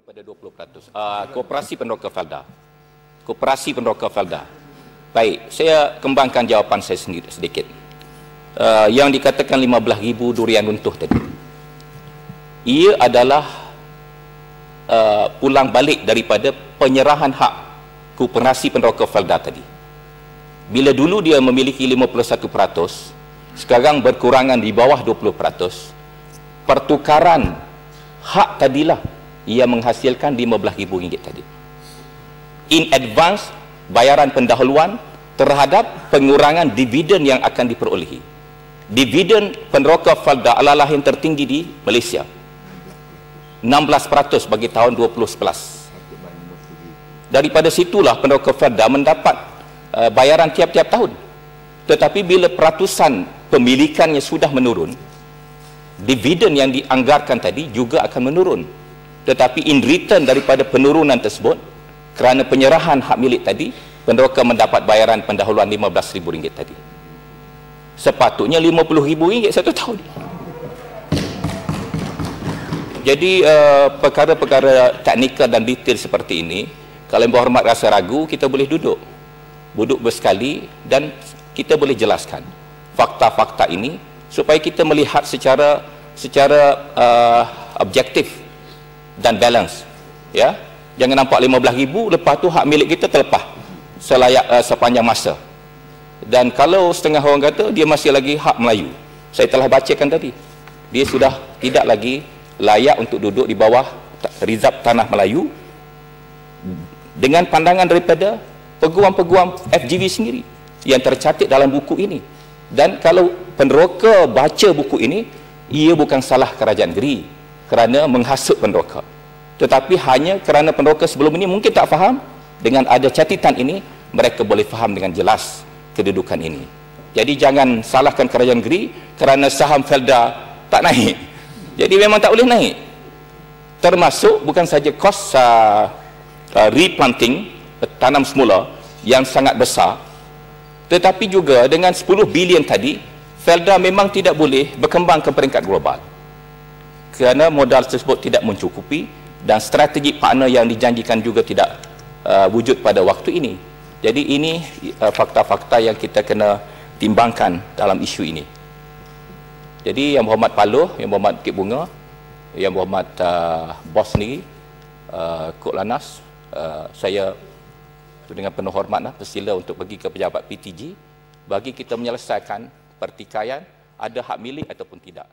daripada 20%. Koperasi Penroka Felda. Koperasi Penroka Felda. Baik, saya kembangkan jawapan saya sendiri sedikit. Yang dikatakan 15,000 durian runtuh tadi. Ia adalah pulang balik daripada penyerahan hak Koperasi Penroka Felda tadi. Bila dulu dia memiliki 51%, sekarang berkurangan di bawah 20%. Pertukaran hak tadilah ia menghasilkan RM15,000 tadi. In advance bayaran pendahuluan terhadap pengurangan dividen yang akan diperolehi. Dividen Penroka Felda adalah yang tertinggi di Malaysia. 16% bagi tahun 2011. Daripada situlah Penroka Felda mendapat bayaran tiap-tiap tahun. Tetapi bila peratusan pemilikannya sudah menurun, dividen yang dianggarkan tadi juga akan menurun. Tetapi in return daripada penurunan tersebut, kerana penyerahan hak milik tadi, Penroka mendapat bayaran pendahuluan RM15,000 tadi. Sepatutnya RM50,000 satu tahun. Jadi perkara-perkara teknikal dan detail seperti ini, kalau Yang Berhormat rasa ragu, kita boleh duduk bersekali dan kita boleh jelaskan fakta-fakta ini supaya kita melihat secara objektif dan balance, ya. Jangan nampak 15,000 lepas tu hak milik kita terlepas sepanjang masa. Dan kalau setengah orang kata dia masih lagi hak Melayu, saya telah bacakan tadi, dia sudah tidak lagi layak untuk duduk di bawah rizab tanah Melayu dengan pandangan daripada peguam-peguam FGV sendiri yang tercatat dalam buku ini. Dan kalau Penroka baca buku ini, ia bukan salah kerajaan negeri kerana menghasut Penroka, tetapi hanya kerana Penroka sebelum ini mungkin tak faham. Dengan ada catatan ini, mereka boleh faham dengan jelas kedudukan ini. Jadi jangan salahkan kerajaan negeri kerana saham Felda tak naik. Jadi memang tak boleh naik. Termasuk bukan saja kos replanting, tanam semula yang sangat besar, tetapi juga dengan 10 bilion tadi, Felda memang tidak boleh berkembang ke peringkat global kerana modal tersebut tidak mencukupi dan strategi partner yang dijanjikan juga tidak wujud pada waktu ini. Jadi ini fakta-fakta yang kita kena timbangkan dalam isu ini. Jadi Yang Berhormat Paloh, Yang Berhormat Bukit Bunga, Yang Berhormat bos sendiri, Kok Lanas, saya dengan penuh hormat bersila untuk pergi ke pejabat PTG bagi kita menyelesaikan pertikaian ada hak milik ataupun tidak.